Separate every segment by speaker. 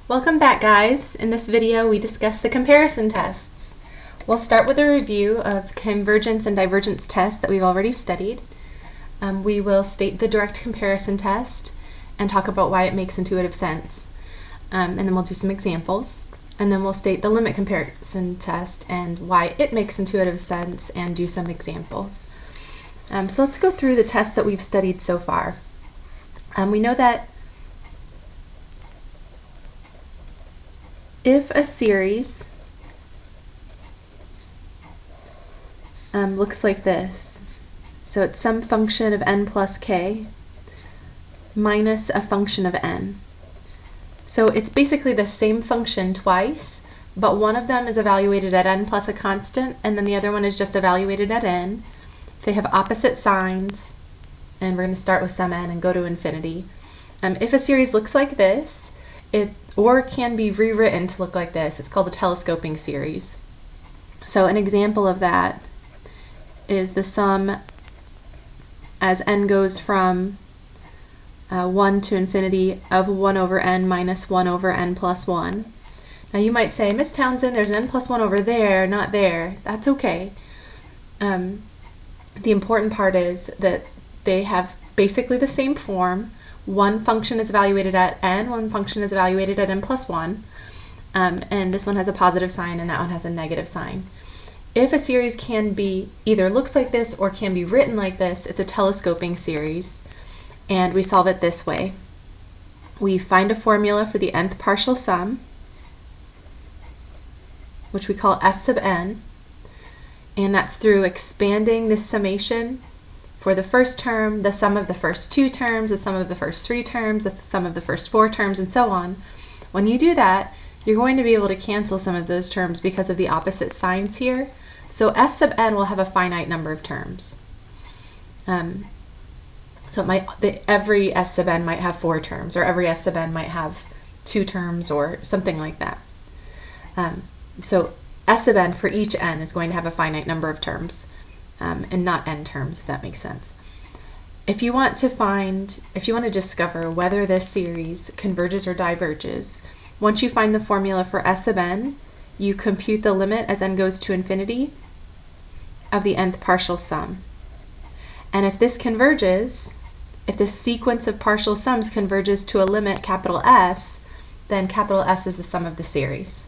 Speaker 1: Welcome back, guys. In this video we discuss the comparison tests. We'll start with a review of convergence and divergence tests that we've already studied. We will state the direct comparison test and talk about why it makes intuitive sense. And then we'll do some examples. And then we'll state the limit comparison test and why it makes intuitive sense and do some examples. So let's go through the tests that we've studied so far. We know that if a series looks like this, so it's some function of n plus k minus a function of n. So it's basically the same function twice, but one of them is evaluated at n plus a constant, and then the other one is just evaluated at n. They have opposite signs, and we're going to start with some n and go to infinity. If a series looks like this, it can be rewritten to look like this. It's called a telescoping series. So an example of that is the sum as n goes from 1 to infinity of 1 over n minus 1 over n plus 1. Now you might say, Miss Townsend, there's an n plus 1 over there, not there. That's okay. The important part is that they have basically the same form. One function is evaluated at n, one function is evaluated at n plus 1, and this one has a positive sign and that one has a negative sign. If a series can be either looks like this or can be written like this, it's a telescoping series, and we solve it this way. We find a formula for the nth partial sum, which we call S sub n, and that's through expanding this summation for the first term, the sum of the first two terms, the sum of the first three terms, the sum of the first four terms, and so on. When you do that, you're going to be able to cancel some of those terms because of the opposite signs here. So S sub n will have a finite number of terms. So every S sub n might have 4 terms, or every S sub n might have 2 terms, or something like that. So S sub n for each n is going to have a finite number of terms. And not n terms, if that makes sense. If you want to discover whether this series converges or diverges, once you find the formula for S sub n, you compute the limit as n goes to infinity of the nth partial sum. And if this converges, if this sequence of partial sums converges to a limit capital S, then capital S is the sum of the series.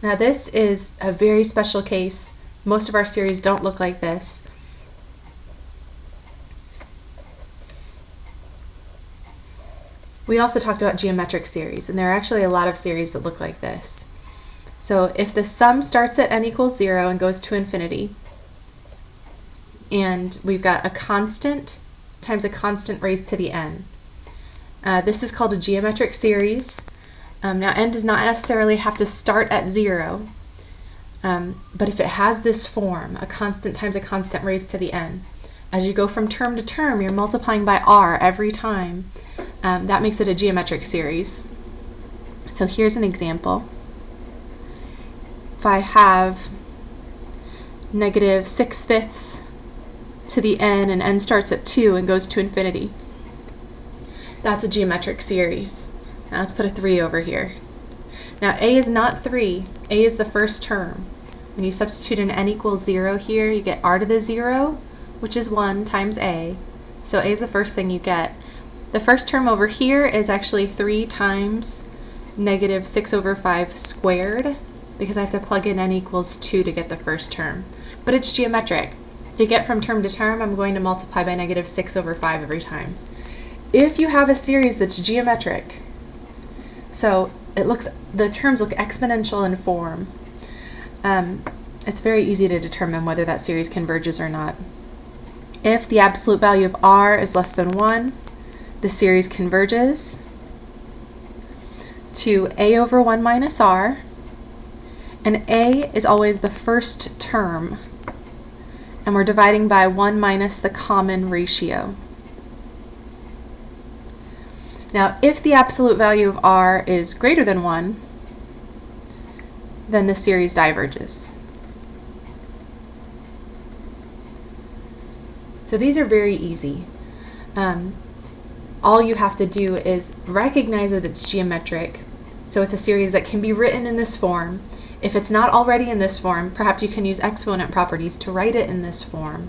Speaker 1: Now this is a very special case. Most of our series don't look like this. We also talked about geometric series, and there are actually a lot of series that look like this. So if the sum starts at n equals 0 and goes to infinity, and we've got a constant times a constant raised to the n. This is called a geometric series. Now n does not necessarily have to start at 0. But if it has this form, a constant times a constant raised to the n, as you go from term to term, you're multiplying by r every time. That makes it a geometric series. So here's an example. If I have negative 6/5 to the n, and n starts at 2 and goes to infinity, that's a geometric series. Now let's put a 3 over here. Now a is not 3, a is the first term. When you substitute an n equals 0 here, you get r to the 0, which is 1 times a. So a is the first thing you get. The first term over here is actually 3 times negative 6 over 5 squared, because I have to plug in n equals 2 to get the first term. But it's geometric. To get from term to term, I'm going to multiply by negative 6 over 5 every time. If you have a series that's geometric, so the terms look exponential in form, it's very easy to determine whether that series converges or not. If the absolute value of r is less than 1, the series converges to a over 1 minus r, and a is always the first term, and we're dividing by 1 minus the common ratio. Now, if the absolute value of r is greater than 1, then the series diverges. So these are very easy. All you have to do is recognize that it's geometric, So it's a series that can be written in this form. If it's not already in this form, perhaps you can use exponent properties to write it in this form.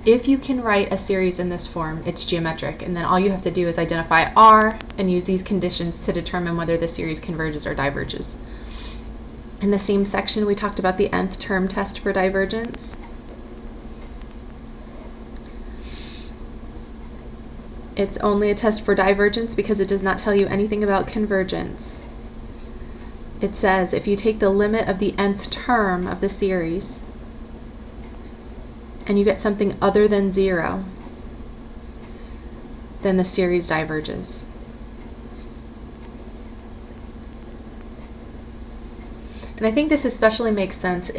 Speaker 1: If you can write a series in this form, it's geometric, and then all you have to do is identify R and use these conditions to determine whether the series converges or diverges. In the same section, we talked about the nth term test for divergence. It's only a test for divergence because it does not tell you anything about convergence. It says if you take the limit of the nth term of the series and you get something other than 0, then the series diverges. And I think this especially makes sense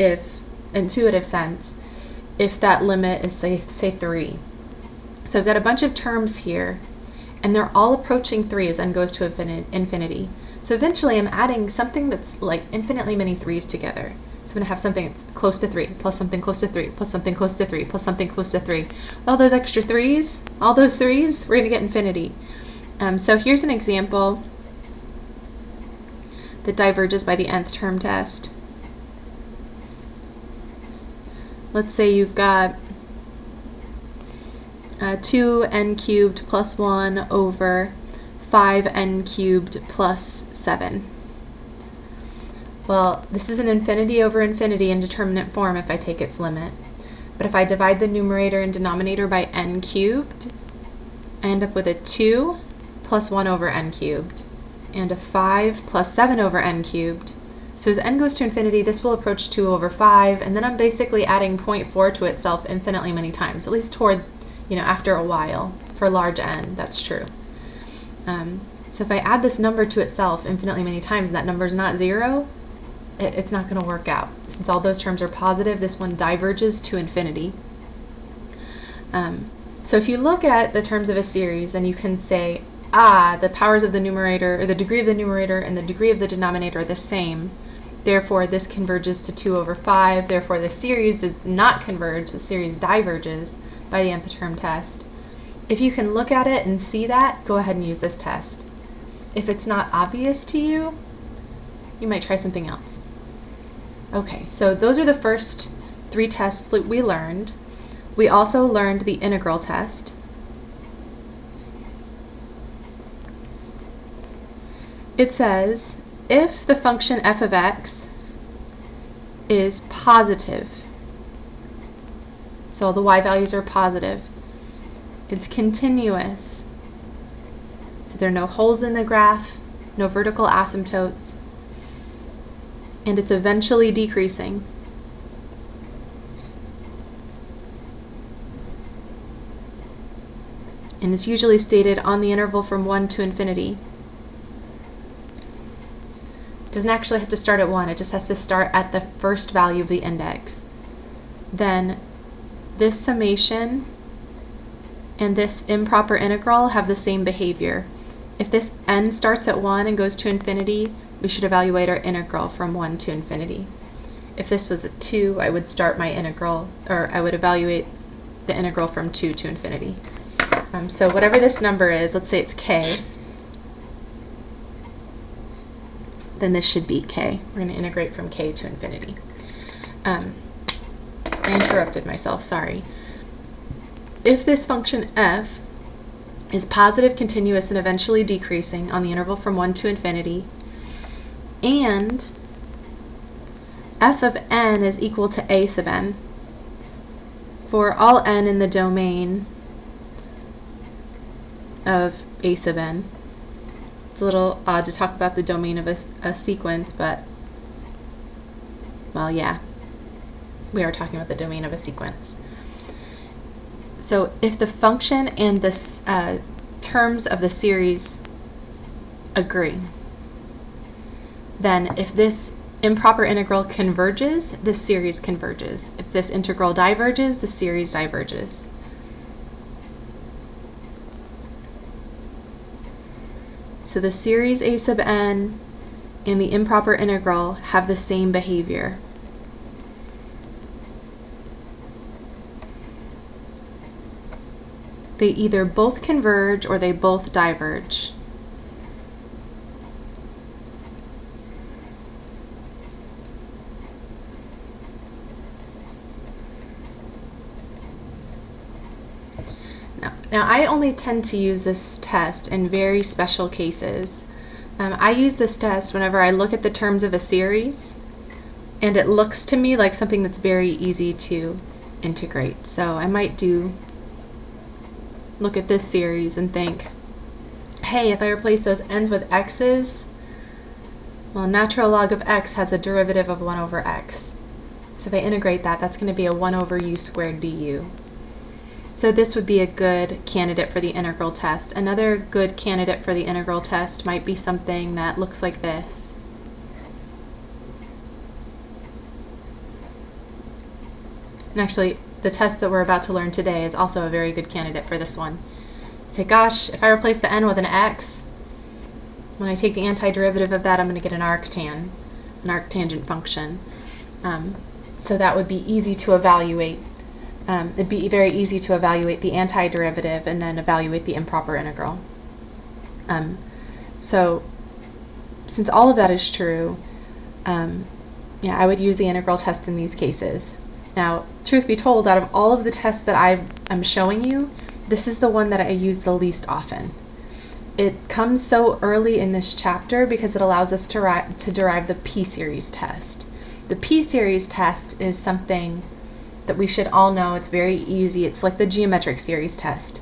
Speaker 1: intuitive sense, if that limit is say 3. So I've got a bunch of terms here, and they're all approaching 3 as n goes to infinity. So eventually I'm adding something that's like infinitely many 3's together. So I'm going to have something that's close to 3, plus something close to 3, plus something close to 3, plus something close to 3. With all those extra 3's, all those 3's, we're going to get infinity. So here's an example that diverges by the nth term test. Let's say you've got 2n cubed plus 1 over 5n cubed plus 7. Well, this is an infinity over infinity indeterminate form if I take its limit. But if I divide the numerator and denominator by n cubed, I end up with a 2 plus 1 over n cubed, and a 5 plus 7 over n cubed. So as n goes to infinity, this will approach 2 over 5, and then I'm basically adding 0.4 to itself infinitely many times, at least toward, after a while. For large n, that's true. So if I add this number to itself infinitely many times and that number is not 0, it's not going to work out. Since all those terms are positive, this one diverges to infinity. So if you look at the terms of a series and you can say, the powers of the numerator, or the degree of the numerator and the degree of the denominator are the same, therefore this converges to 2 over 5, therefore the series does not converge, the series diverges by the nth term test. If you can look at it and see that, go ahead and use this test. If it's not obvious to you, you might try something else. Okay, so those are the first 3 tests that we learned. We also learned the integral test. It says, if the function f of x is positive, so all the y values are positive, it's continuous, so there are no holes in the graph, no vertical asymptotes, and it's eventually decreasing. And it's usually stated on the interval from 1 to infinity. It doesn't actually have to start at 1, it just has to start at the first value of the index. Then this summation and this improper integral have the same behavior. If this n starts at 1 and goes to infinity, we should evaluate our integral from 1 to infinity. If this was a 2, I would start my integral, or I would evaluate the integral from 2 to infinity. So whatever this number is, let's say it's k, then this should be k. We're going to integrate from k to infinity. I interrupted myself, sorry. If this function f is positive, continuous, and eventually decreasing on the interval from 1 to infinity, and f of n is equal to a sub n for all n in the domain of a sub n. It's a little odd to talk about the domain of a sequence, but, well, yeah, we are talking about the domain of a sequence. So if the function and the terms of the series agree, then if this improper integral converges, this series converges. If this integral diverges, the series diverges. So the series a sub n and the improper integral have the same behavior. They either both converge or they both diverge. Now, I only tend to use this test in very special cases. I use this test whenever I look at the terms of a series and it looks to me like something that's very easy to integrate. So I might look at this series and think, hey, if I replace those n's with x's, well, natural log of x has a derivative of 1 over x. So if I integrate that, that's going to be a 1 over u squared du. So this would be a good candidate for the integral test. Another good candidate for the integral test might be something that looks like this. And actually, the test that we're about to learn today is also a very good candidate for this one. Say, gosh, if I replace the n with an x, when I take the antiderivative of that, I'm going to get an arctangent function. So that would be easy to evaluate. It'd be very easy to evaluate the antiderivative and then evaluate the improper integral. So since all of that is true, I would use the integral test in these cases. Now, truth be told, out of all of the tests that I'm showing you, this is the one that I use the least often. It comes so early in this chapter because it allows us to derive the p-series test. The p-series test is something that we should all know. It's very easy. It's like the geometric series test.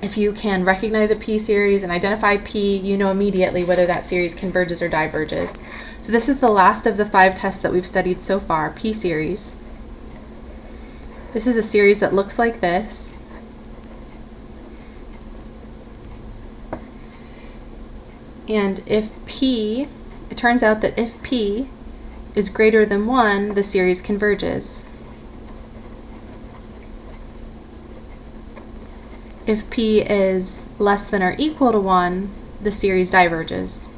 Speaker 1: If you can recognize a p-series and identify p, you know immediately whether that series converges or diverges. So this is the last of the 5 tests that we've studied so far, p-series. This is a series that looks like this. And if p, it turns out that if p is greater than 1, the series converges. If p is less than or equal to 1, the series diverges.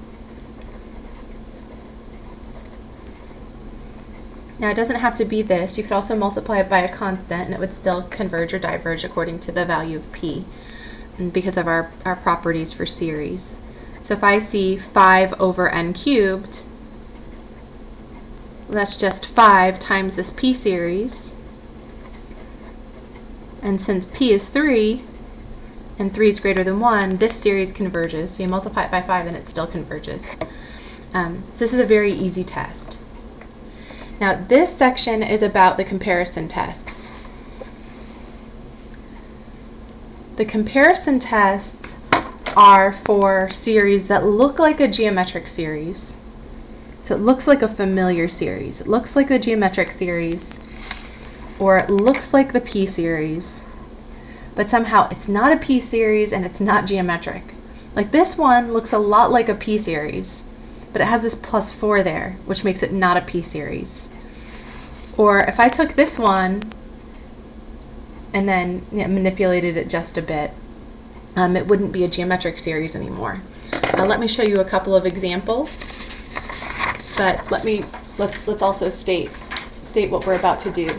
Speaker 1: Now, it doesn't have to be this. You could also multiply it by a constant and it would still converge or diverge according to the value of p, because of our properties for series. So if I see 5 over n cubed, that's just 5 times this p-series. And since p is 3, and 3 is greater than 1, this series converges. So you multiply it by 5 and it still converges. So this is a very easy test. Now, this section is about the comparison tests. The comparison tests are for series that look like a geometric series. So it looks like a familiar series. It looks like the geometric series, or it looks like the p-series, but somehow it's not a p-series and it's not geometric. Like this one looks a lot like a p-series, but it has this plus 4 there, which makes it not a p-series. Or if I took this one and then manipulated it just a bit, it wouldn't be a geometric series anymore. Let me show you a couple of examples, but let's also state what we're about to do.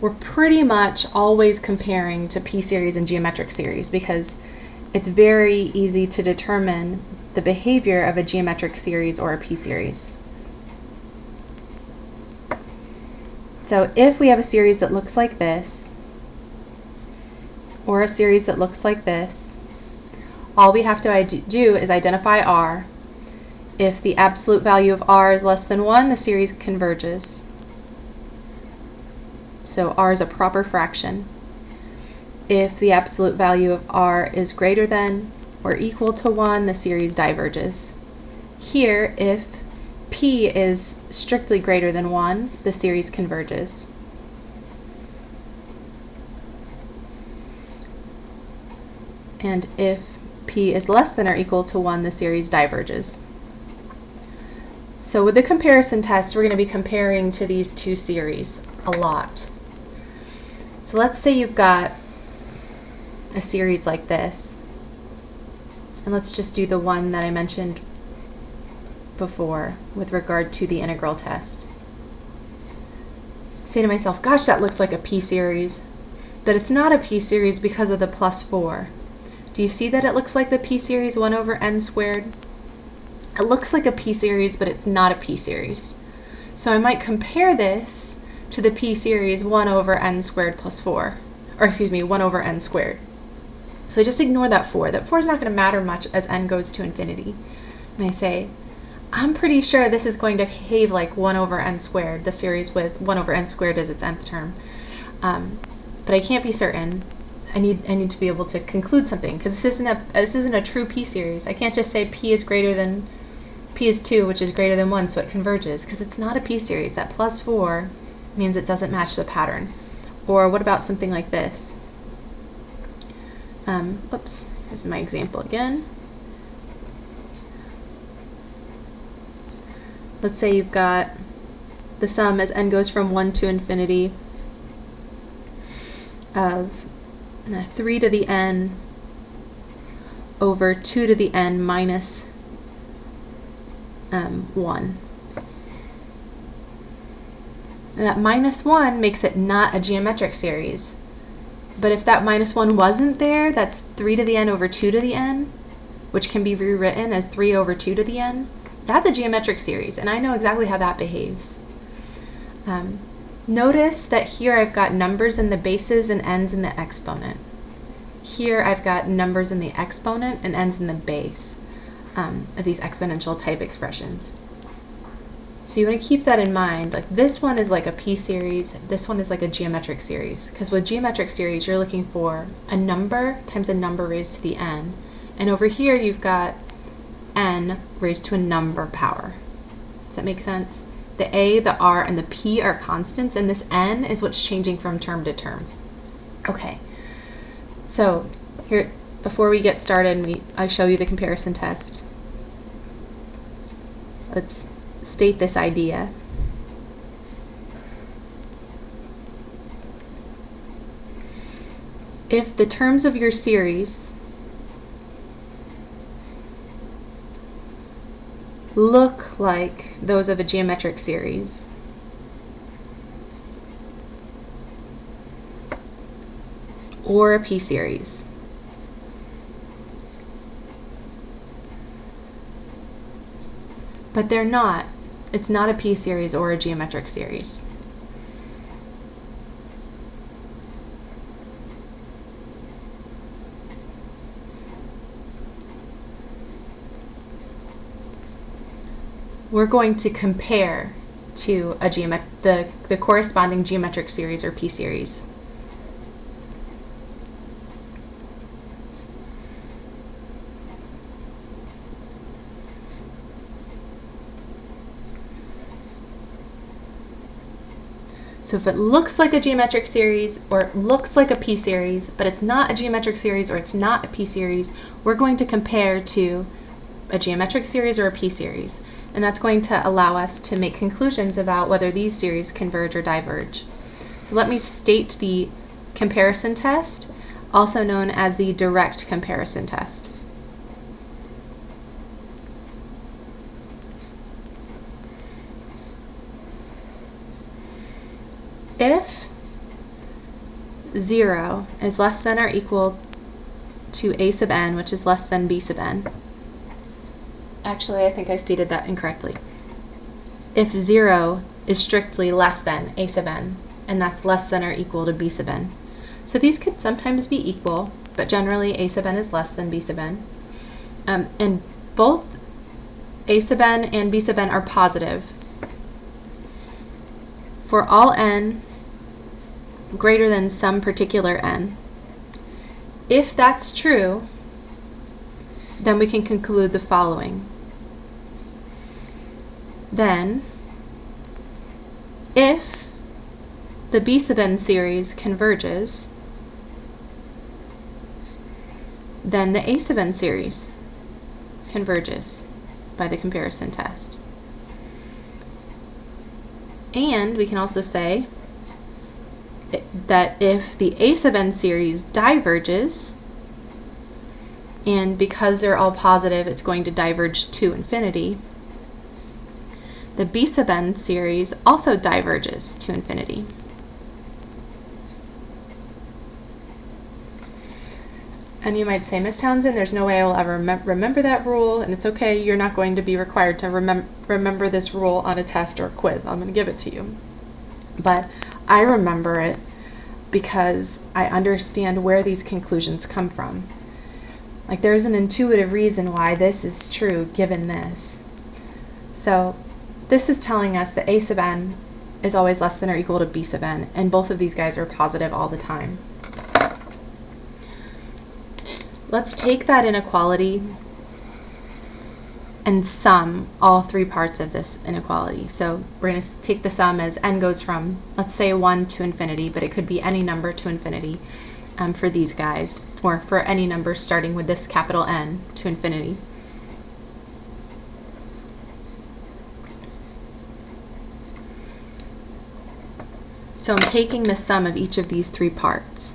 Speaker 1: We're pretty much always comparing to p-series and geometric series because it's very easy to determine the behavior of a geometric series or a p-series. So if we have a series that looks like this, or a series that looks like this, all we have to do is identify r. If the absolute value of r is less than 1, the series converges. So r is a proper fraction. If the absolute value of r is greater than or equal to 1, the series diverges. Here, if p is strictly greater than 1, the series converges. And if p is less than or equal to 1, the series diverges. So with the comparison test, we're going to be comparing to these two series a lot. So let's say you've got a series like this. And let's just do the one that I mentioned before with regard to the integral test. Say to myself, gosh, that looks like a p-series, but it's not a p-series because of the plus 4. Do you see that it looks like the p-series 1 over n squared? It looks like a p-series, but it's not a p-series. So I might compare this to the p series 1 over n squared plus 4. Or excuse me, 1 over n squared. So I just ignore that 4. That 4 is not going to matter much as n goes to infinity. And I say, I'm pretty sure this is going to behave like 1 over n squared, the series with 1 over n squared as its nth term. But I can't be certain. I need to be able to conclude something, because this isn't a true p series. I can't just say p is 2, which is greater than 1, so it converges, because it's not a p series. That plus 4 means it doesn't match the pattern. Or what about something like this? Oops, here's my example again. Let's say you've got the sum as n goes from 1 to infinity of 3 to the n over 2 to the n minus 1. And that minus 1 makes it not a geometric series. But if that minus 1 wasn't there, that's 3 to the n over 2 to the n, which can be rewritten as 3 over 2 to the n. That's a geometric series, and I know exactly how that behaves. Notice that here I've got numbers in the bases and n's in the exponent. Here I've got numbers in the exponent and n's in the base of these exponential type expressions. So you want to keep that in mind. Like, this one is like a p series, this one is like a geometric series. Because with geometric series, you're looking for a number times a number raised to the n. And over here you've got n raised to a number power. Does that make sense? The a, the r, and the p are constants, and this n is what's changing from term to term. Okay, so here, before we get started, I show you the comparison test. Let's state this idea. If the terms of your series look like those of a geometric series, or a p series, but they're not. It's not a p series or a geometric series. We're going to compare to the corresponding geometric series or p series. So if it looks like a geometric series or it looks like a p series, but it's not a geometric series or it's not a p series, we're going to compare to a geometric series or a p series. And that's going to allow us to make conclusions about whether these series converge or diverge. So let me state the comparison test, also known as the direct comparison test. If 0 is less than or equal to a sub n, which is less than b sub n, actually, I think I stated that incorrectly. If 0 is strictly less than a sub n, and that's less than or equal to b sub n. So these could sometimes be equal, but generally a sub n is less than b sub n. And both a sub n and b sub n are positive for all n greater than some particular n. If that's true, then we can conclude the following. Then, if the b sub n series converges, then the a sub n series converges by the comparison test. And we can also say that if the a sub n series diverges, and because they're all positive, it's going to diverge to infinity, the b sub n series also diverges to infinity. And you might say, Miss Townsend, there's no way I will ever remember that rule, and it's okay, you're not going to be required to remember this rule on a test or a quiz. I'm going to give it to you. but I remember it because I understand where these conclusions come from. Like, there's an intuitive reason why this is true given this. So this is telling us that a sub n is always less than or equal to b sub n, and both of these guys are positive all the time. Let's take that inequality and sum all three parts of this inequality. So we're going to take the sum as n goes from, let's say, 1 to infinity, but it could be any number to infinity for these guys, or for any number starting with this capital N to infinity. So I'm taking the sum of each of these three parts.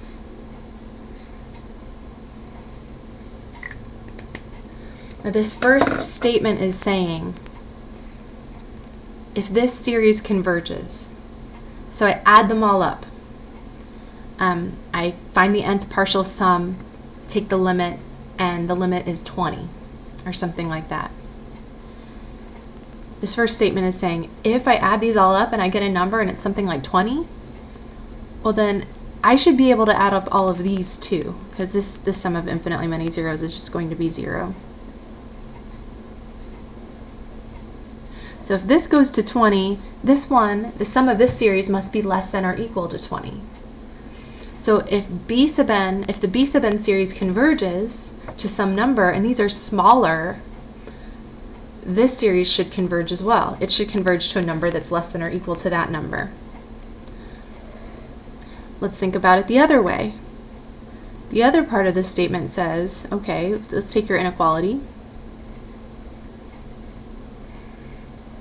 Speaker 1: Now this first statement is saying, if this series converges, so I add them all up. I find the nth partial sum, take the limit, and the limit is 20, or something like that. This first statement is saying, if I add these all up and I get a number and it's something like 20, well then I should be able to add up all of these too, because this sum of infinitely many zeros is just going to be 0. So if this goes to 20, this one, the sum of this series must be less than or equal to 20. So if the b sub n series converges to some number, and these are smaller, this series should converge as well. It should converge to a number that's less than or equal to that number. Let's think about it the other way. The other part of this statement says, okay, let's take your inequality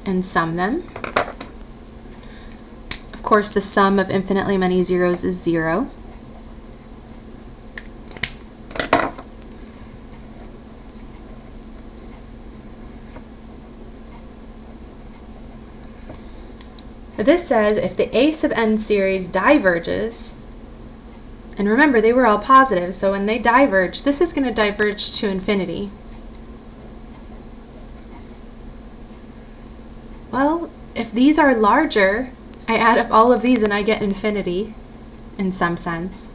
Speaker 1: and sum them. Of course, the sum of infinitely many zeros is 0. This says if the a sub n series diverges, and remember they were all positive, so when they diverge, this is going to diverge to infinity. Well, if these are larger, I add up all of these and I get infinity in some sense.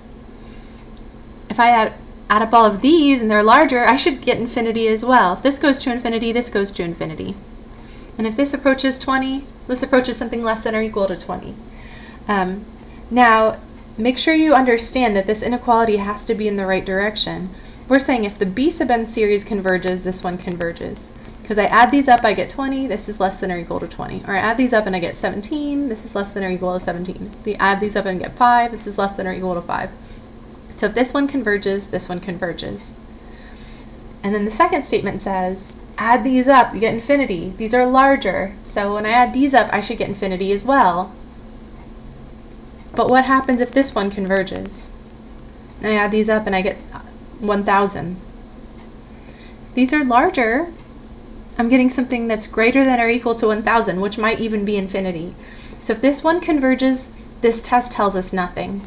Speaker 1: If I add up all of these and they're larger, I should get infinity as well. If this goes to infinity, this goes to infinity. And if this approaches 20, this approaches something less than or equal to 20. Now, make sure you understand that this inequality has to be in the right direction. We're saying if the b sub n series converges, this one converges. Because I add these up, I get 20, this is less than or equal to 20. Or I add these up and I get 17, this is less than or equal to 17. I add these up and get 5, this is less than or equal to 5. So if this one converges, this one converges. And then the second statement says, add these up, you get infinity. These are larger, so when I add these up, I should get infinity as well. But what happens if this one converges? And I add these up and I get 1,000. These are larger. I'm getting something that's greater than or equal to 1,000, which might even be infinity. So if this one converges, this test tells us nothing.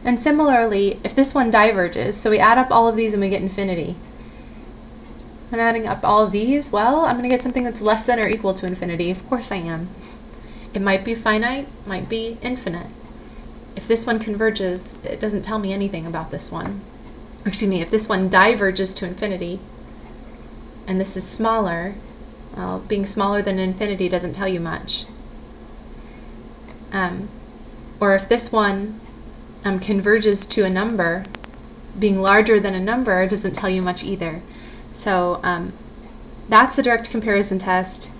Speaker 1: And similarly, if this one diverges, so we add up all of these and we get infinity. I'm adding up all of these, well, I'm going to get something that's less than or equal to infinity. Of course I am. It might be finite, might be infinite. If this one converges, it doesn't tell me anything about this one. Or excuse me, if this one diverges to infinity, and this is smaller, well, being smaller than infinity doesn't tell you much. Or if this one converges to a number, being larger than a number doesn't tell you much either. So that's the direct comparison test.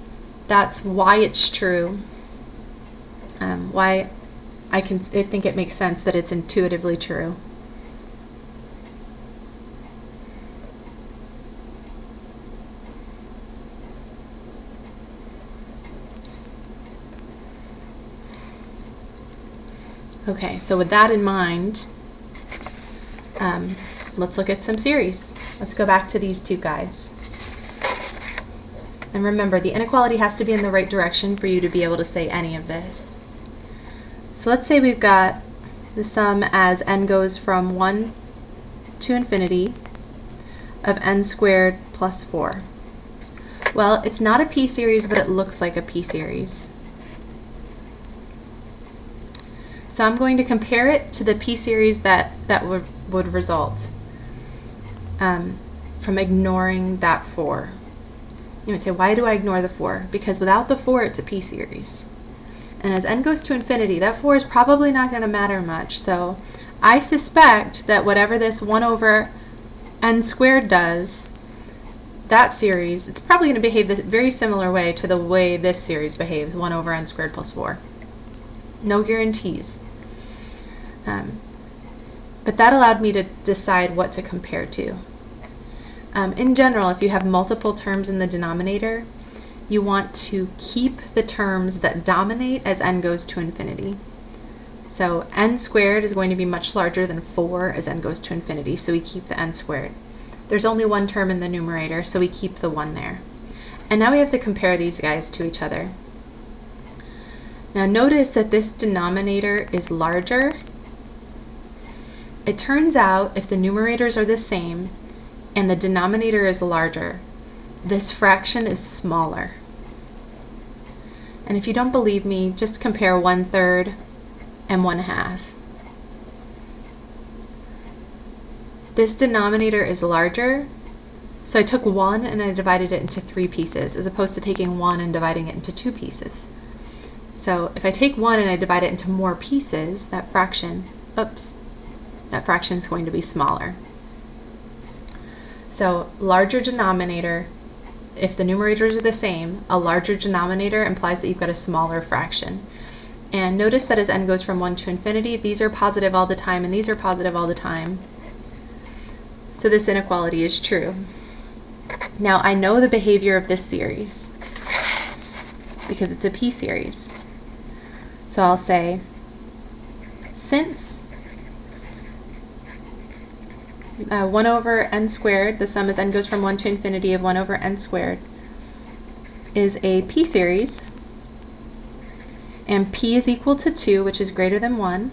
Speaker 1: That's why it's true. Why I think it makes sense that it's intuitively true. Okay, so with that in mind, let's look at some series. Let's go back to these two guys. And remember, the inequality has to be in the right direction for you to be able to say any of this. So let's say we've got the sum as n goes from 1 to infinity of n squared plus 4. Well, it's not a p-series, but it looks like a p-series. So I'm going to compare it to the p-series that would result from ignoring that 4. You might say, why do I ignore the 4? Because without the 4, it's a p-series. And as n goes to infinity, that 4 is probably not going to matter much. So I suspect that whatever this 1 over n squared does, that series, it's probably going to behave this very similar way to the way this series behaves, 1 over n squared plus 4. No guarantees. But that allowed me to decide what to compare to. In general, if you have multiple terms in the denominator, you want to keep the terms that dominate as n goes to infinity. So n squared is going to be much larger than 4 as n goes to infinity, so we keep the n squared. There's only one term in the numerator, so we keep the 1 there. And now we have to compare these guys to each other. Now notice that this denominator is larger. It turns out if the numerators are the same and the denominator is larger, this fraction is smaller. And if you don't believe me, just compare 1/3 and 1/2. This denominator is larger, so I took 1 and I divided it into 3 pieces, as opposed to taking 1 and dividing it into 2 pieces. So if I take 1 and I divide it into more pieces, that fraction is going to be smaller. So larger denominator, if the numerators are the same, a larger denominator implies that you've got a smaller fraction. And notice that as n goes from 1 to infinity, these are positive all the time and these are positive all the time. So this inequality is true. Now I know the behavior of this series because it's a p-series. So I'll say, since 1 over n squared, the sum as n goes from 1 to infinity of 1 over n squared, is a p-series, and p is equal to 2, which is greater than 1,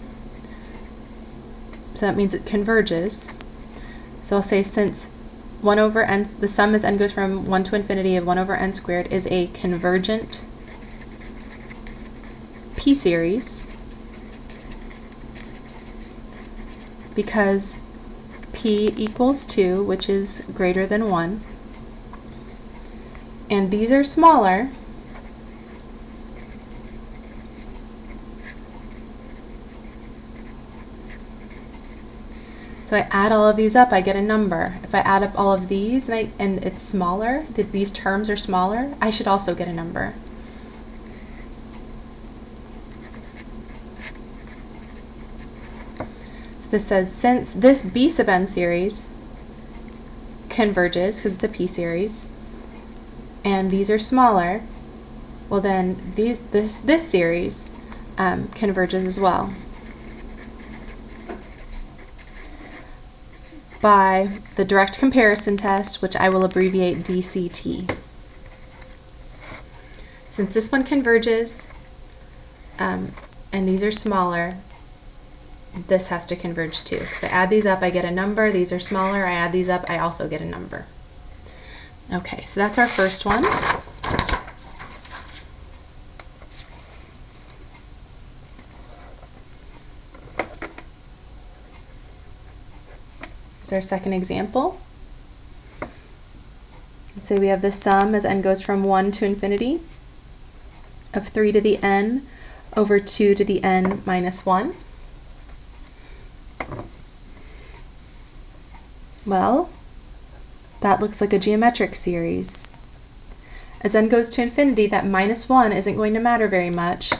Speaker 1: so that means it converges. So I'll say since 1 over n, the sum as n goes from 1 to infinity of 1 over n squared is a convergent p-series, because p equals 2, which is greater than 1, and these are smaller, so I add all of these up, I get a number. If I add up all of these and it's smaller, that these terms are smaller, I should also get a number. This says since this b sub n series converges, because it's a p-series, and these are smaller, well then this series converges as well by the direct comparison test, which I will abbreviate DCT. Since this one converges and these are smaller, this has to converge too. So I add these up, I get a number. These are smaller, I add these up, I also get a number. Okay, so that's our first one. Here's our second example. Let's say we have the sum as n goes from 1 to infinity of 3 to the n over 2 to the n minus 1. Well, that looks like a geometric series. As n goes to infinity, that minus 1 isn't going to matter very much.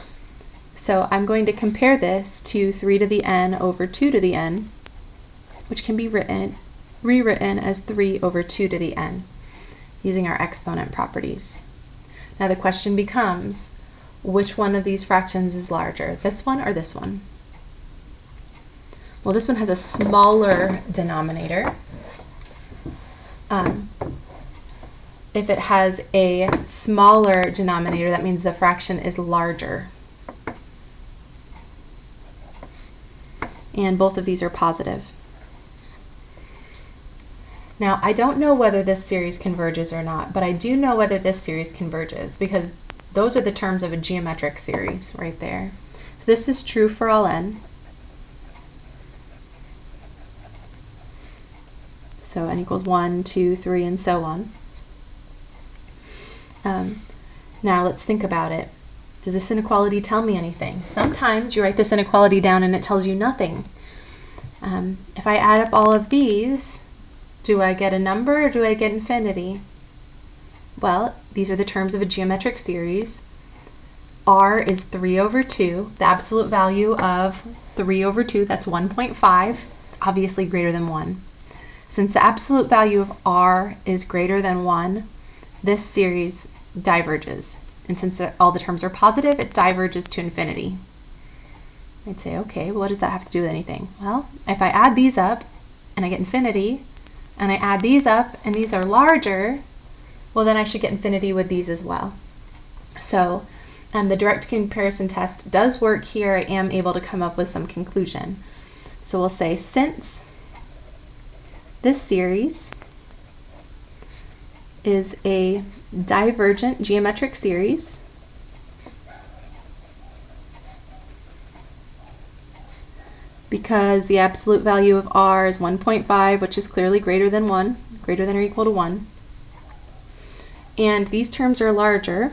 Speaker 1: So I'm going to compare this to 3 to the n over 2 to the n, which can be rewritten as 3 over 2 to the n, using our exponent properties. Now the question becomes, which one of these fractions is larger, this one or this one? Well, this one has a smaller denominator. If it has a smaller denominator, that means the fraction is larger. And both of these are positive. Now, I don't know whether this series converges or not, but I do know whether this series converges because those are the terms of a geometric series right there. So this is true for all n. So n equals 1, 2, 3, and so on. Now let's think about it. Does this inequality tell me anything? Sometimes you write this inequality down and it tells you nothing. If I add up all of these, do I get a number or do I get infinity? Well, these are the terms of a geometric series. R is 3 over 2. The absolute value of 3 over 2, that's 1.5. It's obviously greater than 1. Since the absolute value of R is greater than 1, this series diverges. And since all the terms are positive, it diverges to infinity. I'd say, okay, well, what does that have to do with anything? Well, if I add these up and I get infinity, and I add these up and these are larger, well, then I should get infinity with these as well. So the direct comparison test does work here. I am able to come up with some conclusion. So we'll say, since this series is a divergent geometric series, because the absolute value of R is 1.5, which is clearly greater than 1, greater than or equal to 1, and these terms are larger,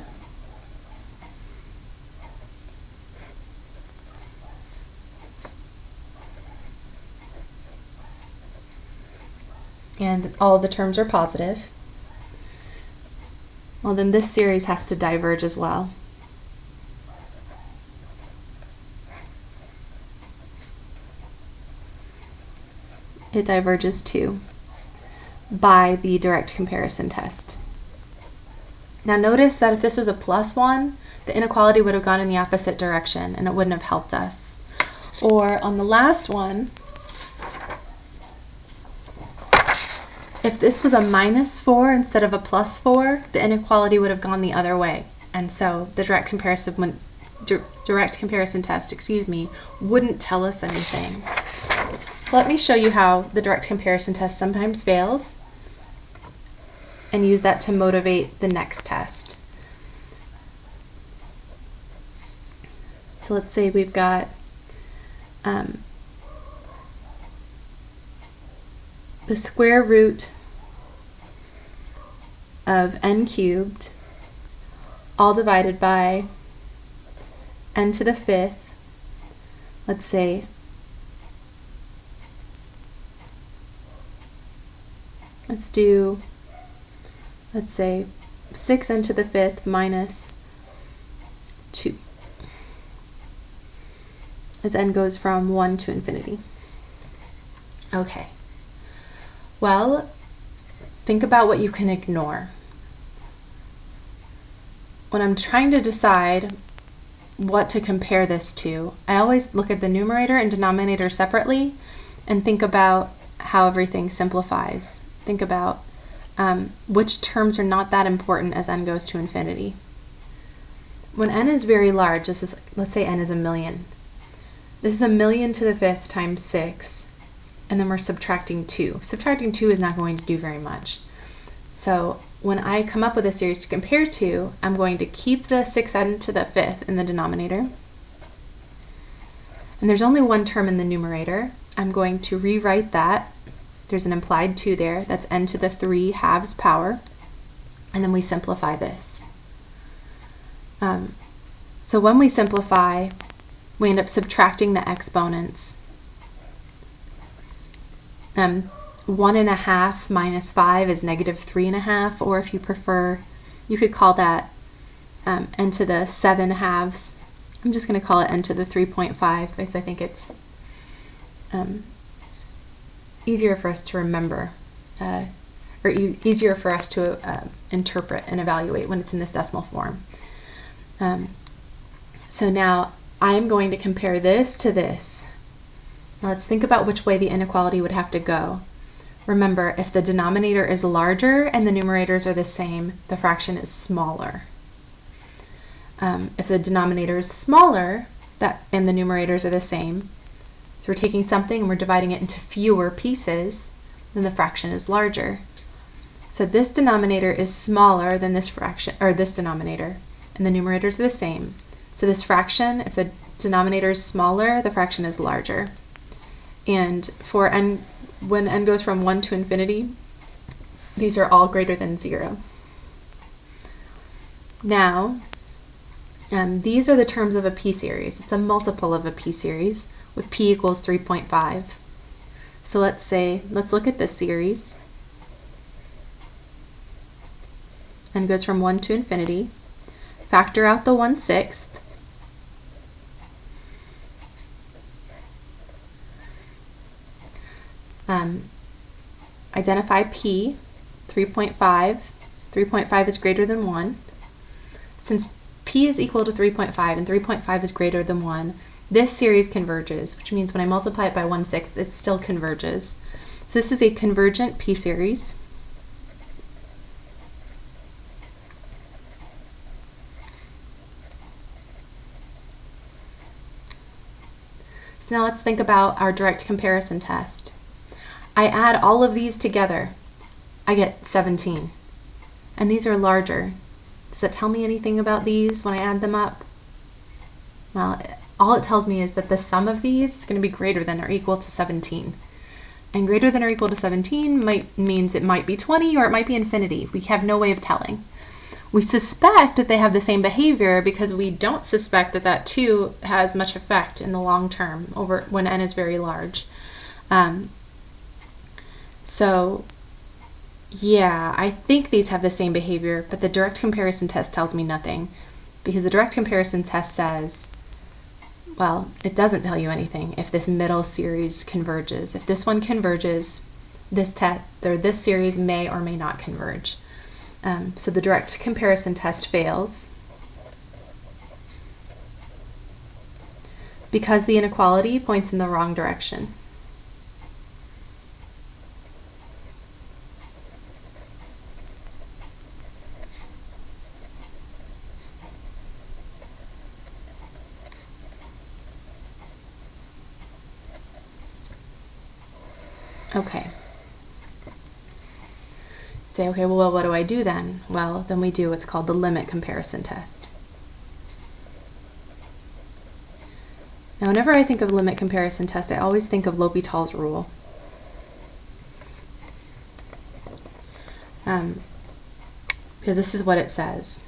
Speaker 1: and all of the terms are positive, well, then this series has to diverge as well. It diverges too by the direct comparison test. Now notice that if this was a plus 1, the inequality would have gone in the opposite direction and it wouldn't have helped us. Or on the last one, if this was a minus 4 instead of a plus 4, the inequality would have gone the other way. And so the direct comparison test, wouldn't tell us anything. So let me show you how the direct comparison test sometimes fails and use that to motivate the next test. So let's say we've got the square root of n cubed all divided by n to the 5th, let's say let's say 6n to the 5th minus 2, as n goes from 1 to infinity. Okay, well, think about what you can ignore. When I'm trying to decide what to compare this to, I always look at the numerator and denominator separately and think about how everything simplifies. Think about which terms are not that important as n goes to infinity. When n is very large, this is, let's say n is 1,000,000. This is 1,000,000 to the 5th times 6, and then we're subtracting 2. Subtracting 2 is not going to do very much. So when I come up with a series to compare to, I'm going to keep the 6n to the 5th in the denominator. And there's only one term in the numerator. I'm going to rewrite that. There's an implied 2 there. That's n to the 3/2 power. And then we simplify this. So when we simplify, we end up subtracting the exponents. 1.5 minus 5 is negative 3.5, or if you prefer, you could call that n to the 7/2. I'm just going to call it n to the 3.5 because I think it's easier for us to remember, or easier for us to interpret and evaluate when it's in this decimal form. So now I'm going to compare this to this. Now let's think about which way the inequality would have to go. Remember, if the denominator is larger and the numerators are the same, the fraction is smaller. If the denominator is smaller and the numerators are the same, so we're taking something and we're dividing it into fewer pieces, then the fraction is larger. So this denominator is smaller than this fraction, or this denominator, and the numerators are the same. So this fraction, if the denominator is smaller, the fraction is larger. And for n, when n goes from 1 to infinity, these are all greater than 0. Now, these are the terms of a p-series. It's a multiple of a p-series with p equals 3.5. So let's look at this series. N goes from 1 to infinity. Factor out the 1/6. Identify p, 3.5. 3.5 is greater than 1. Since p is equal to 3.5 and 3.5 is greater than 1, this series converges, which means when I multiply it by 1/6, it still converges. So this is a convergent p-series. So now let's think about our direct comparison test. I add all of these together. I get 17. And these are larger. Does that tell me anything about these when I add them up? Well, all it tells me is that the sum of these is going to be greater than or equal to 17. And greater than or equal to 17 means it might be 20 or it might be infinity. We have no way of telling. We suspect that they have the same behavior because we don't suspect that that 2 has much effect in the long term over when n is very large. So yeah, I think these have the same behavior, but the direct comparison test tells me nothing, because the direct comparison test says, well, it doesn't tell you anything if this middle series converges. If this one converges, this series may or may not converge. So the direct comparison test fails because the inequality points in the wrong direction. Okay. Say, okay, well, what do I do then? Well, then we do what's called the limit comparison test. Now, whenever I think of limit comparison test, I always think of L'Hopital's rule. Because this is what it says.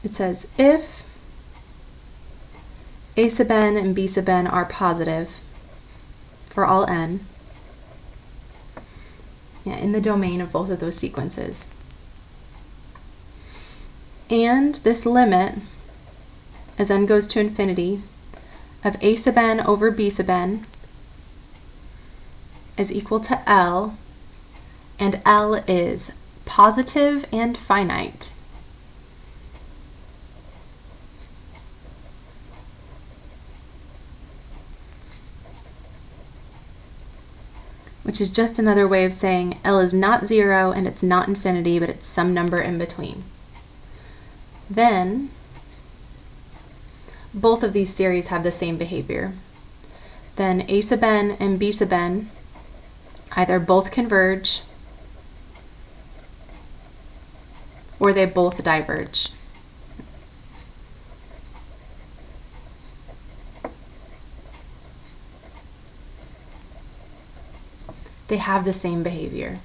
Speaker 1: It says, if a sub n and b sub n are positive for all n, in the domain of both of those sequences, and this limit, as n goes to infinity, of a sub n over b sub n is equal to L, and L is positive and finite. Which is just another way of saying L is not 0 and it's not infinity, but it's some number in between. Then, both of these series have the same behavior. Then a sub n and b sub n either both converge or they both diverge. They have the same behavior.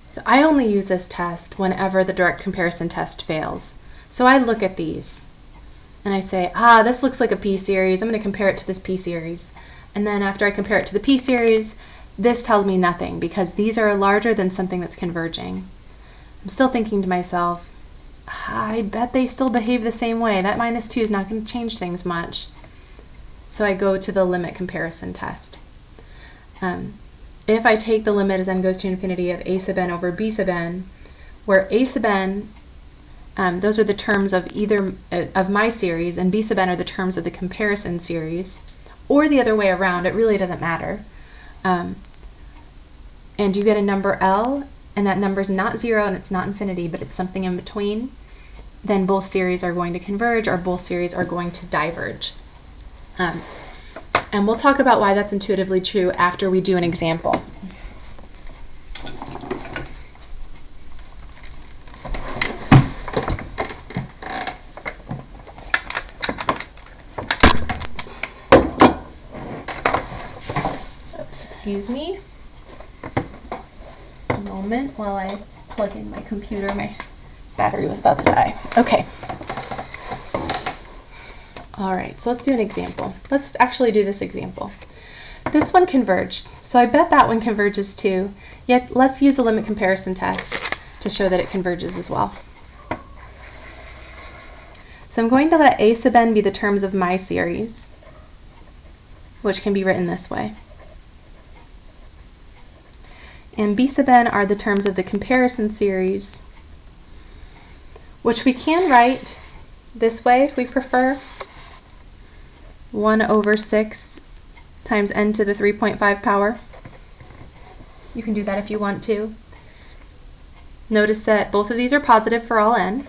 Speaker 1: So I only use this test whenever the direct comparison test fails. So I look at these and I say, this looks like a p-series. I'm going to compare it to this p-series. And then after I compare it to the p-series, this tells me nothing because these are larger than something that's converging. I'm still thinking to myself, I bet they still behave the same way. That -2 is not going to change things much. So I go to the limit comparison test. If I take the limit as n goes to infinity of a sub n over b sub n, where a sub n, those are the terms of either of my series, and b sub n are the terms of the comparison series, or the other way around, it really doesn't matter. And you get a number L, and that number is not 0 and it's not infinity, but it's something in between, then both series are going to converge or both series are going to diverge. And we'll talk about why that's intuitively true after we do an example. Excuse me. Just a moment while I plug in my computer. My battery was about to die. Okay. All right, so let's do an example. Let's actually do this example. This one converged, so I bet that one converges too, yet let's use the limit comparison test to show that it converges as well. So I'm going to let a sub n be the terms of my series, which can be written this way. And b sub n are the terms of the comparison series, which we can write this way if we prefer. 1 over 6 times n to the 3.5 power. You can do that if you want to. Notice that both of these are positive for all n.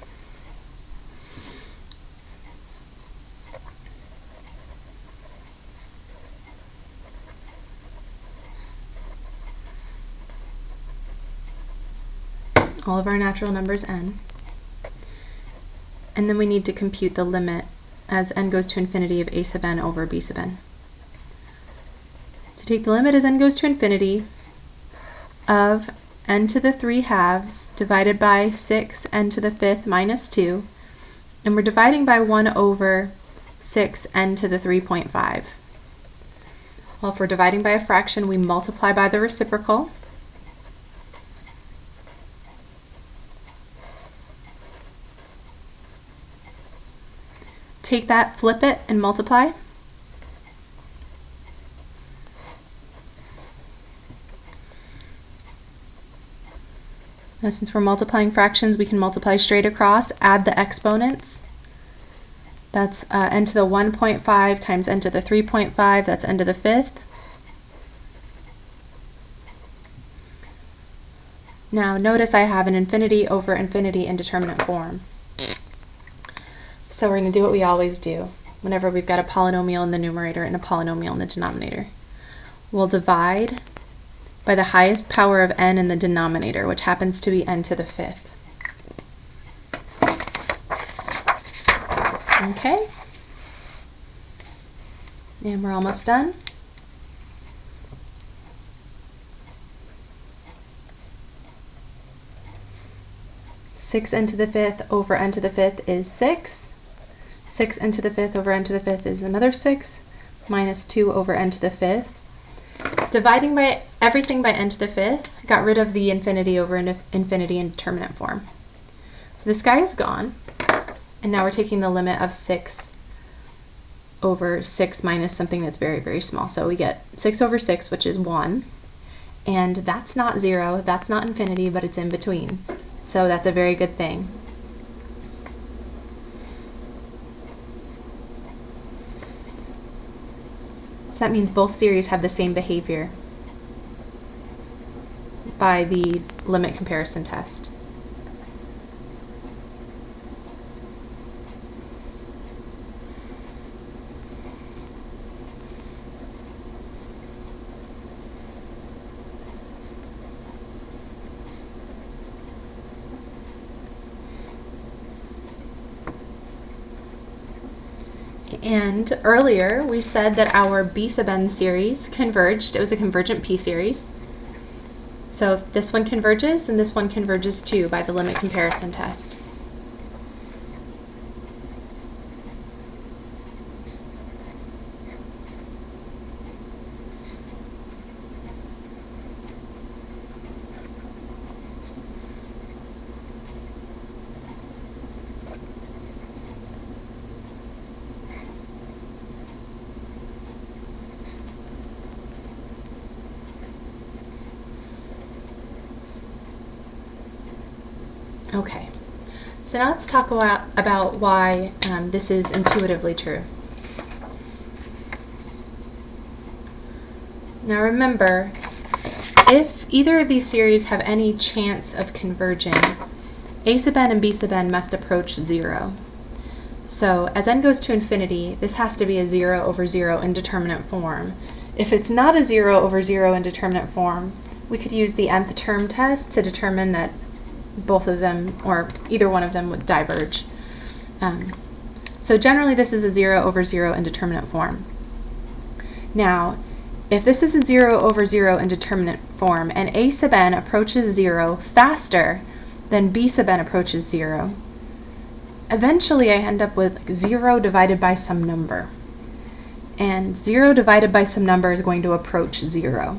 Speaker 1: All of our natural numbers n. And then we need to compute the limit as n goes to infinity of a sub n over b sub n. To take the limit as n goes to infinity of n to the 3 halves divided by 6 n to the 5th minus 2, and we're dividing by 1 over 6 n to the 3.5. Well, if we're dividing by a fraction, we multiply by the reciprocal. Take that, flip it, and multiply. Now, since we're multiplying fractions, we can multiply straight across, add the exponents. That's n to the 1.5 times n to the 3.5, that's n to the 5th. Now notice I have an infinity over infinity indeterminate form. So we're going to do what we always do whenever we've got a polynomial in the numerator and a polynomial in the denominator. We'll divide by the highest power of n in the denominator, which happens to be n to the 5th. Okay? And we're almost done. Six n to the 5th over n to the 5th is 6. 6 n to the 5th over n to the 5th is another 6, minus 2 over n to the 5th. Dividing by everything by n to the 5th got rid of the infinity over infinity indeterminate form. So this guy is gone, and now we're taking the limit of 6 over 6 minus something that's very, very small. So we get 6 over 6, which is 1, and that's not 0, that's not infinity, but it's in between. So that's a very good thing. That means both series have the same behavior by the limit comparison test. And earlier we said that our b sub n series converged. It was a convergent p series. So if this one converges, then this one converges too by the limit comparison test. Okay, so now let's talk about why this is intuitively true. Now remember, if either of these series have any chance of converging, a sub n and b sub n must approach 0. So as n goes to infinity, this has to be a 0 over 0 indeterminate form. If it's not a 0 over 0 indeterminate form, we could use the nth term test to determine that both of them, or either one of them, would diverge. So generally this is a 0 over 0 indeterminate form. Now, if this is a 0 over 0 indeterminate form and a sub n approaches 0 faster than b sub n approaches 0, eventually I end up with 0 divided by some number. And 0 divided by some number is going to approach 0.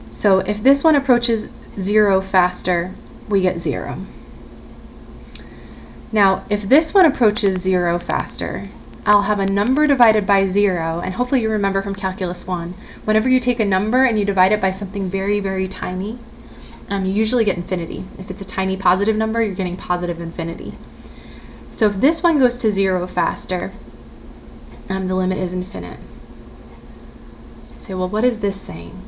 Speaker 1: So if this one approaches 0 faster, we get 0. Now, if this one approaches 0 faster, I'll have a number divided by 0, and hopefully you remember from Calculus 1, whenever you take a number and you divide it by something very, very tiny, you usually get infinity. If it's a tiny positive number, you're getting positive infinity. So if this one goes to 0 faster, the limit is infinite. You say, well, what is this saying?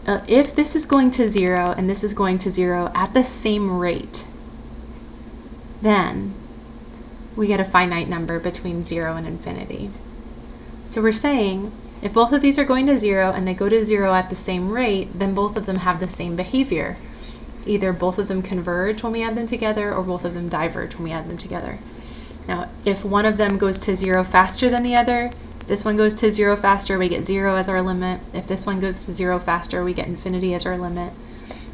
Speaker 1: If this is going to 0 and this is going to 0 at the same rate, then we get a finite number between 0 and infinity. So we're saying if both of these are going to 0 and they go to 0 at the same rate, then both of them have the same behavior. Either both of them converge when we add them together, or both of them diverge when we add them together. Now, if one of them goes to 0 faster than the other, this one goes to 0 faster, we get 0 as our limit. If this one goes to 0 faster, we get infinity as our limit.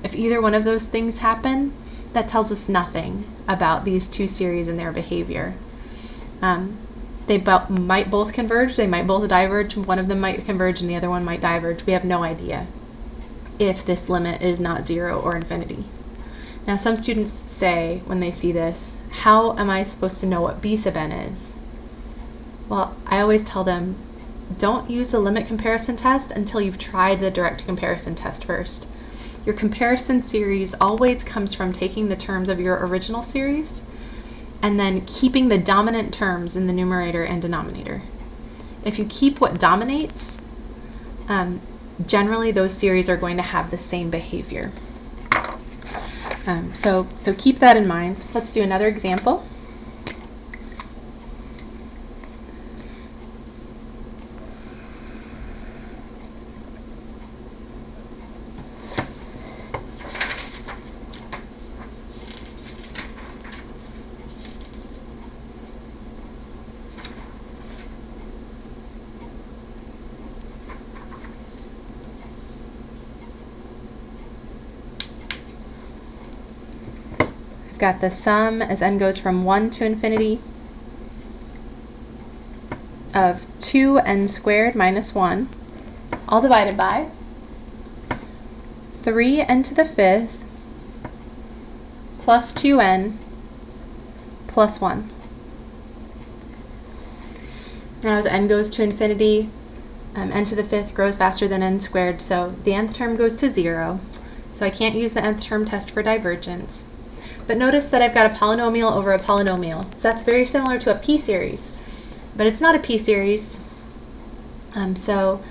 Speaker 1: If either one of those things happen, that tells us nothing about these two series and their behavior. They might both converge, they might both diverge, one of them might converge and the other one might diverge. We have no idea if this limit is not 0 or infinity. Now some students say when they see this, how am I supposed to know what b sub n is? Well, I always tell them, don't use the limit comparison test until you've tried the direct comparison test first. Your comparison series always comes from taking the terms of your original series and then keeping the dominant terms in the numerator and denominator. If you keep what dominates, generally those series are going to have the same behavior. So keep that in mind. Let's do another example. I've got the sum as n goes from 1 to infinity of 2n squared minus 1, all divided by 3n to the 5th plus 2n plus 1. Now as n goes to infinity, n to the 5th grows faster than n squared, so the nth term goes to 0, so I can't use the nth term test for divergence. But notice that I've got a polynomial over a polynomial. So that's very similar to a p-series. But it's not a p-series, so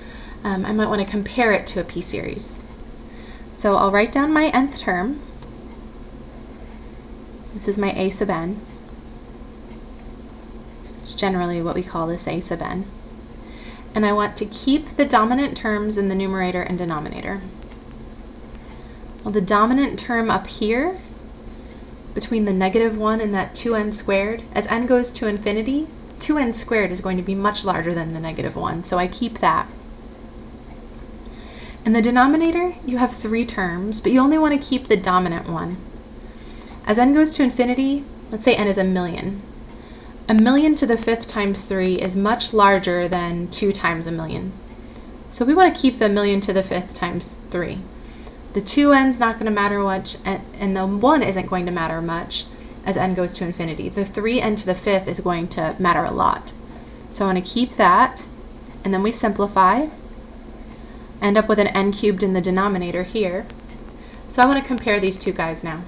Speaker 1: I might want to compare it to a p-series. So I'll write down my nth term. This is my a sub n. It's generally what we call this a sub n. And I want to keep the dominant terms in the numerator and denominator. Well, the dominant term up here between the -1 and that 2n squared, as n goes to infinity, 2n squared is going to be much larger than the -1, so I keep that. In the denominator, you have 3 terms, but you only want to keep the dominant one. As n goes to infinity, let's say n is 1,000,000. 1,000,000 to the 5th times 3 is much larger than 2 times 1,000,000. So we want to keep the 1,000,000 to the 5th times 3. The 2n's not going to matter much, and the 1 isn't going to matter much as n goes to infinity. The 3n to the 5th is going to matter a lot. So I want to keep that, and then we simplify, end up with an n cubed in the denominator here. So I want to compare these two guys now.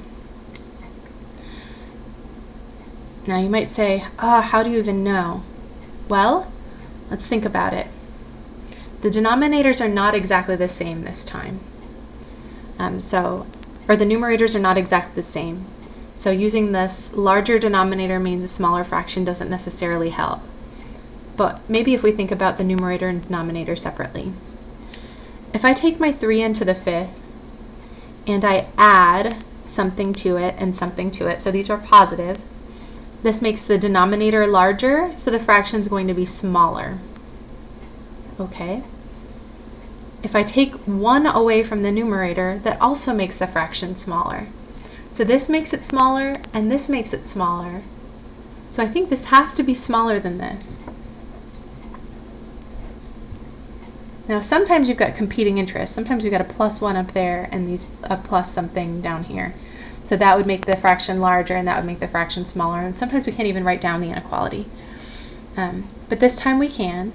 Speaker 1: Now you might say, how do you even know? Well, let's think about it. The denominators are not exactly the same this time. Or the numerators are not exactly the same. So using this larger denominator means a smaller fraction doesn't necessarily help. But maybe if we think about the numerator and denominator separately. If I take my 3n to the 5th and I add something to it and something to it, so these are positive, this makes the denominator larger, so the fraction is going to be smaller. Okay? if I take 1 away from the numerator, that also makes the fraction smaller. So this makes it smaller, and this makes it smaller. So I think this has to be smaller than this. Now sometimes you've got competing interests. Sometimes you've got a +1 up there and these a plus something down here. So that would make the fraction larger and that would make the fraction smaller. And sometimes we can't even write down the inequality. But this time we can.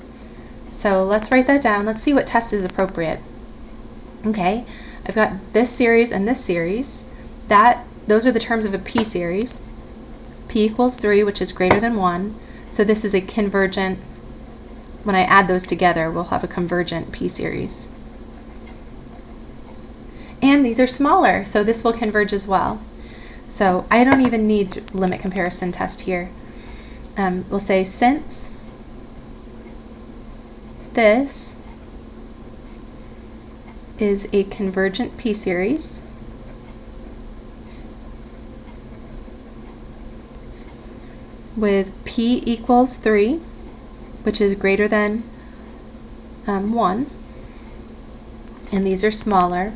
Speaker 1: So let's write that down. Let's see what test is appropriate. Okay, I've got this series and this series. Those are the terms of a p series. P equals 3, which is greater than 1. So this is a convergent. When I add those together, we'll have a convergent p series. And these are smaller, so this will converge as well. So I don't even need limit comparison test here. We'll say since this is a convergent p series, with p equals 3, which is greater than 1, and these are smaller,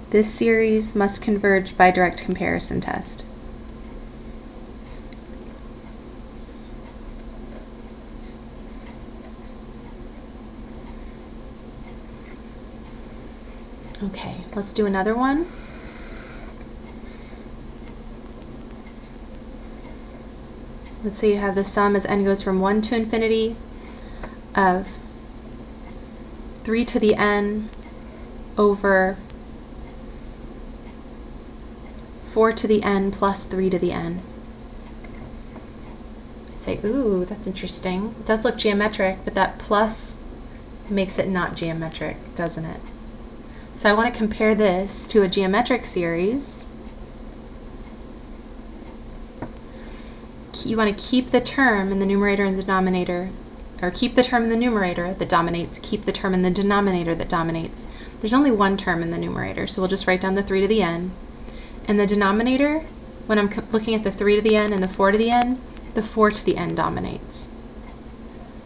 Speaker 1: this series must converge by direct comparison test. Okay, let's do another one. Let's say you have the sum as n goes from 1 to infinity of 3 to the n over 4 to the n plus 3 to the n. Say, ooh, that's interesting. It does look geometric, but that plus makes it not geometric, doesn't it? So I want to compare this to a geometric series. You want to keep the term in the numerator and the denominator, or keep the term in the numerator that dominates, keep the term in the denominator that dominates. There's only one term in the numerator, so we'll just write down the 3 to the n. And the denominator, when I'm looking at the 3 to the n and the 4 to the n, the 4 to the n dominates.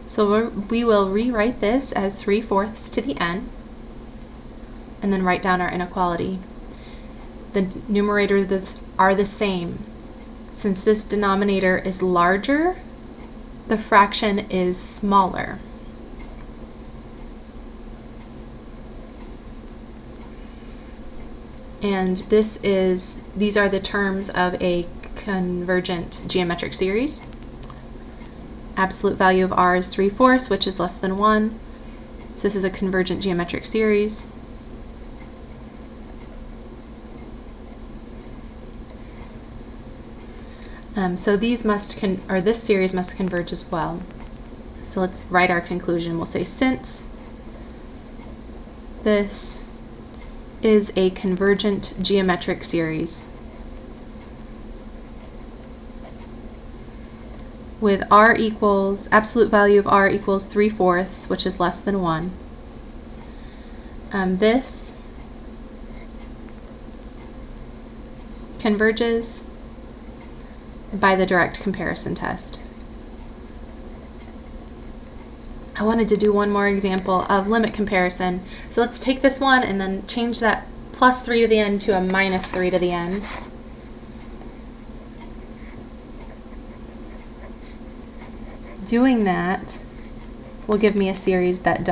Speaker 1: So we will rewrite this as 3/4 to the n, and then write down our inequality. The numerators are the same. Since this denominator is larger, the fraction is smaller. And these are the terms of a convergent geometric series. Absolute value of r is 3/4, which is less than 1. So this is a convergent geometric series. So this series must converge as well. So let's write our conclusion. We'll say since this is a convergent geometric series with absolute value of r equals 3/4, which is less than 1. This converges by the direct comparison test. I wanted to do one more example of limit comparison. So let's take this one and then change that +3 to the n to a -3 to the n. Doing that will give me a series that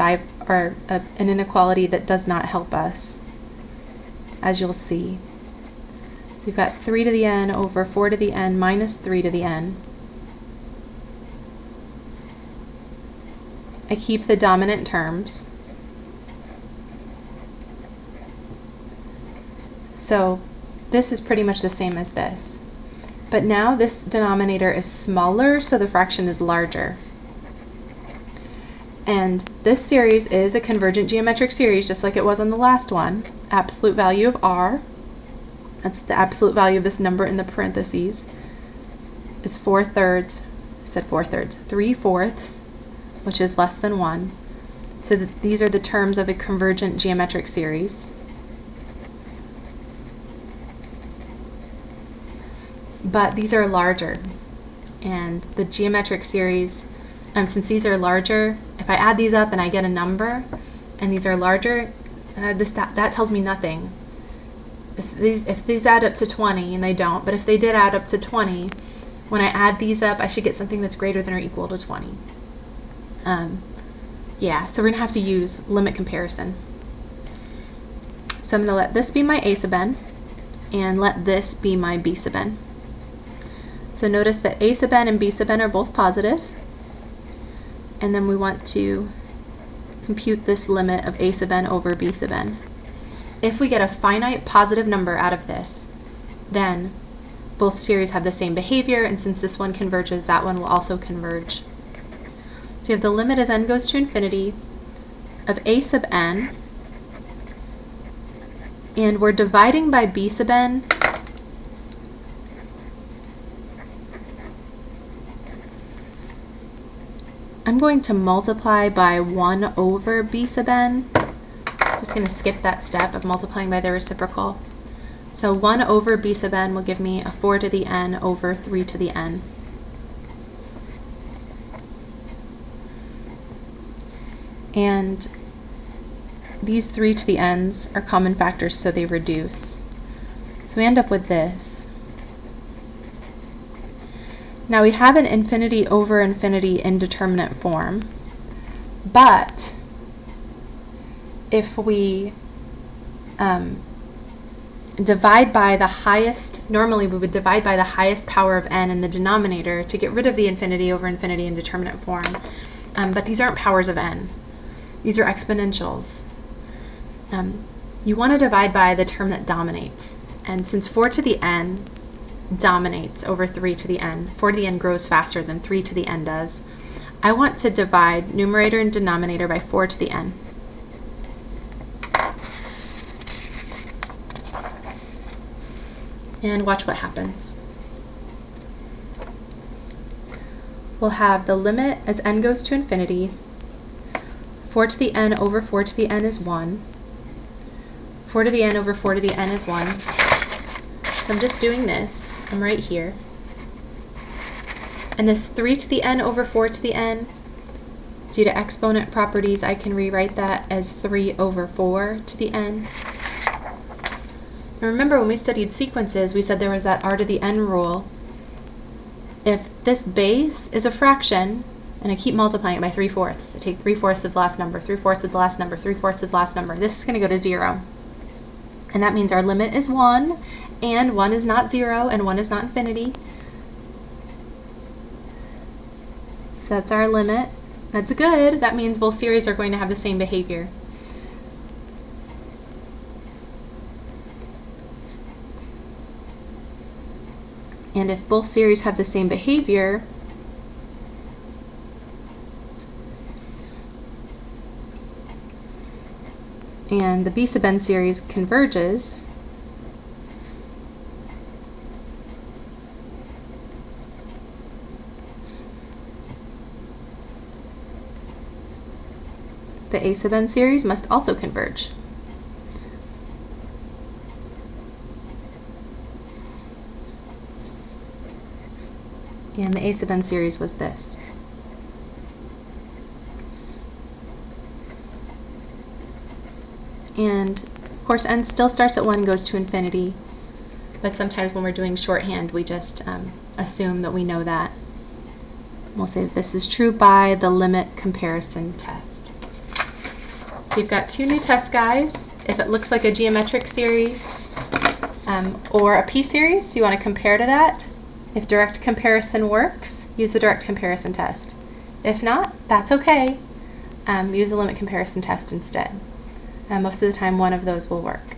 Speaker 1: an inequality that does not help us, as you'll see. So you've got 3 to the n over 4 to the n minus 3 to the n. I keep the dominant terms. So this is pretty much the same as this. But now this denominator is smaller, so the fraction is larger. And this series is a convergent geometric series, just like it was on the last one. Absolute value of r, that's the absolute value of this number in the parentheses, is 3/4, which is less than 1. So these are the terms of a convergent geometric series. But these are larger, and the geometric series Since these are larger, if I add these up and I get a number, and these are larger, that tells me nothing. If these add up to 20, and they don't, but if they did add up to 20, when I add these up, I should get something that's greater than or equal to 20. Yeah, so we're going to have to use limit comparison. So I'm going to let this be my a sub n, and let this be my b sub n. So notice that a sub n and b sub n are both positive, and then we want to compute this limit of a sub n over b sub n. If we get a finite positive number out of this, then both series have the same behavior, and since this one converges, that one will also converge. So you have the limit as n goes to infinity of a sub n, and we're dividing by b sub n. I'm going to multiply by 1 over b sub n. Just going to skip that step of multiplying by the reciprocal. So 1 over b sub n will give me a 4 to the n over 3 to the n. And these 3 to the n's are common factors, so they reduce. So we end up with this. Now we have an infinity over infinity indeterminate form, but if we divide by the highest, normally we would divide by the highest power of n in the denominator to get rid of the infinity over infinity indeterminate form, but these aren't powers of n. These are exponentials. You want to divide by the term that dominates, and since 4 to the n dominates over 3 to the n, 4 to the n grows faster than 3 to the n does, I want to divide numerator and denominator by 4 to the n. And watch what happens. We'll have the limit as n goes to infinity. 4 to the n over 4 to the n is 1. 4 to the n over 4 to the n is 1. So I'm just doing this. I'm right here. And this 3 to the n over 4 to the n, due to exponent properties, I can rewrite that as 3 over 4 to the n. And remember, when we studied sequences, we said there was that r to the n rule. If this base is a fraction, and I keep multiplying it by 3/4, I take 3/4 of the last number, 3/4 of the last number, 3/4 of the last number, this is going to go to 0. And that means our limit is 1, and 1 is not 0, and 1 is not infinity. So that's our limit. That's good. That means both series are going to have the same behavior. And if both series have the same behavior, and the b sub n series converges, the a sub n series must also converge. And the a sub n series was this. And of course n still starts at 1 and goes to infinity, but sometimes when we're doing shorthand we just assume that we know that. We'll say that this is true by the limit comparison test. So you've got 2 new test guys. If it looks like a geometric series or a p-series, you want to compare to that. If direct comparison works, use the direct comparison test. If not, that's okay. Use the limit comparison test instead. Most of the time, one of those will work.